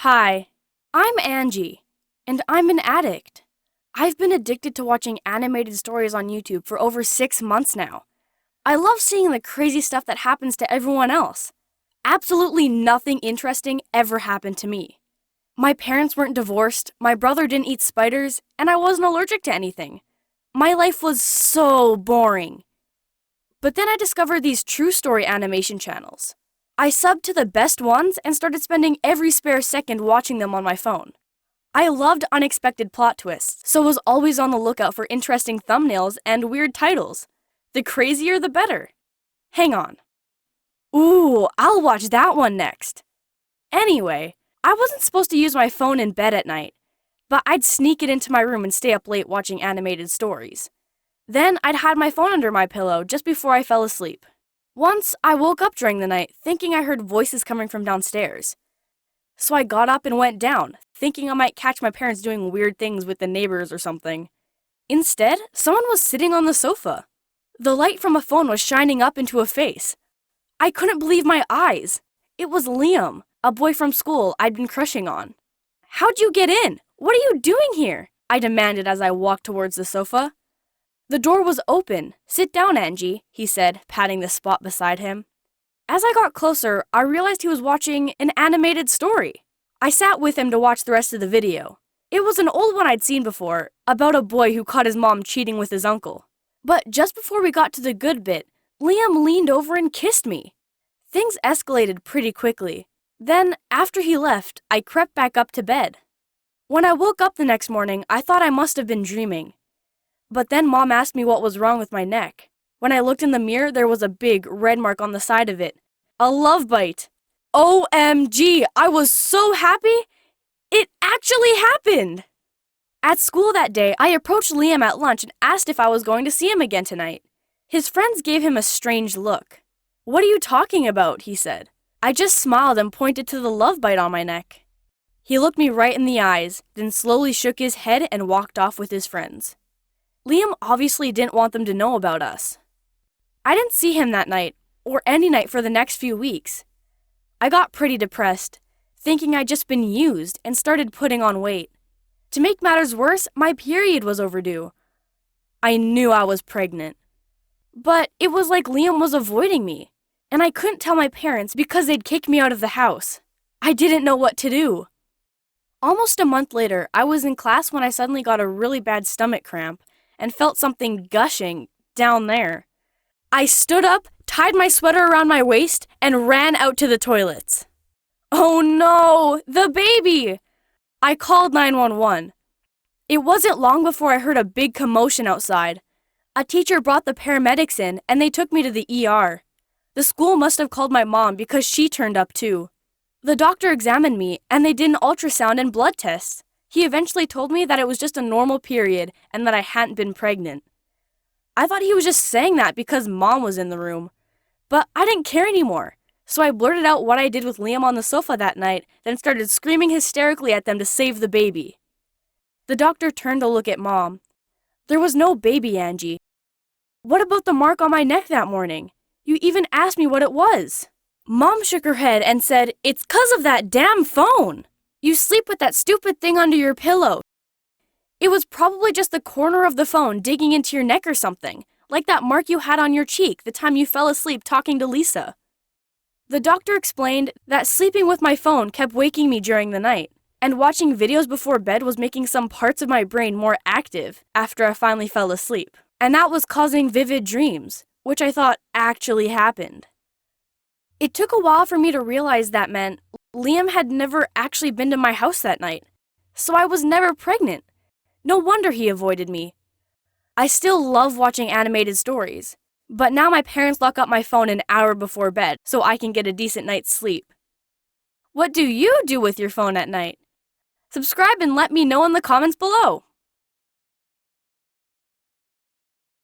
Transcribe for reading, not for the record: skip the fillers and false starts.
Hi, I'm Angie, and I'm an addict. I've been addicted to watching animated stories on YouTube for over 6 months now. I love seeing the crazy stuff that happens to everyone else. Absolutely nothing interesting ever happened to me. My parents weren't divorced, my brother didn't eat spiders, and I wasn't allergic to anything. My life was so boring. But then I discovered these true story animation channels. I subbed to the best ones and started spending every spare second watching them on my phone. I loved unexpected plot twists, so was always on the lookout for interesting thumbnails and weird titles. The crazier the better. Hang on. Ooh, I'll watch that one next. Anyway, I wasn't supposed to use my phone in bed at night, but I'd sneak it into my room and stay up late watching animated stories. Then I'd hide my phone under my pillow just before I fell asleep. Once, I woke up during the night thinking I heard voices coming from downstairs. So I got up and went down, thinking I might catch my parents doing weird things with the neighbors or something. Instead, someone was sitting on the sofa. The light from a phone was shining up into a face. I couldn't believe my eyes. It was Liam, a boy from school I'd been crushing on. "How'd you get in? What are you doing here?" I demanded as I walked towards the sofa. "The door was open. Sit down, Angie," he said, patting the spot beside him. As I got closer, I realized he was watching an animated story. I sat with him to watch the rest of the video. It was an old one I'd seen before, about a boy who caught his mom cheating with his uncle. But just before we got to the good bit, Liam leaned over and kissed me. Things escalated pretty quickly. Then, after he left, I crept back up to bed. When I woke up the next morning, I thought I must have been dreaming. But then Mom asked me what was wrong with my neck. When I looked in the mirror, there was a big red mark on the side of it. A love bite. OMG, I was so happy! It actually happened! At school that day, I approached Liam at lunch and asked if I was going to see him again tonight. His friends gave him a strange look. "What are you talking about?" he said. I just smiled and pointed to the love bite on my neck. He looked me right in the eyes, then slowly shook his head and walked off with his friends. Liam obviously didn't want them to know about us. I didn't see him that night, or any night for the next few weeks. I got pretty depressed, thinking I'd just been used, and started putting on weight. To make matters worse, my period was overdue. I knew I was pregnant. But it was like Liam was avoiding me, and I couldn't tell my parents because they'd kick me out of the house. I didn't know what to do. Almost a month later, I was in class when I suddenly got a really bad stomach cramp and felt something gushing down there. I stood up, tied my sweater around my waist, and ran out to the toilets. Oh no, the baby! I called 911. It wasn't long before I heard a big commotion outside. A teacher brought the paramedics in, and they took me to the ER. The school must have called my mom because she turned up too. The doctor examined me, and they did an ultrasound and blood tests. He eventually told me that it was just a normal period and that I hadn't been pregnant. I thought he was just saying that because Mom was in the room. But I didn't care anymore, so I blurted out what I did with Liam on the sofa that night, then started screaming hysterically at them to save the baby. The doctor turned to look at Mom. "There was no baby, Angie. What about the mark on my neck that morning? You even asked me what it was." Mom shook her head and said, "It's 'cause of that damn phone. You sleep with that stupid thing under your pillow. It was probably just the corner of the phone digging into your neck or something, like that mark you had on your cheek the time you fell asleep talking to Lisa." The doctor explained that sleeping with my phone kept waking me during the night, and watching videos before bed was making some parts of my brain more active after I finally fell asleep. And that was causing vivid dreams, which I thought actually happened. It took a while for me to realize that meant Liam had never actually been to my house that night, so I was never pregnant. No wonder he avoided me. I still love watching animated stories, but now my parents lock up my phone an hour before bed so I can get a decent night's sleep. What do you do with your phone at night? Subscribe and let me know in the comments below.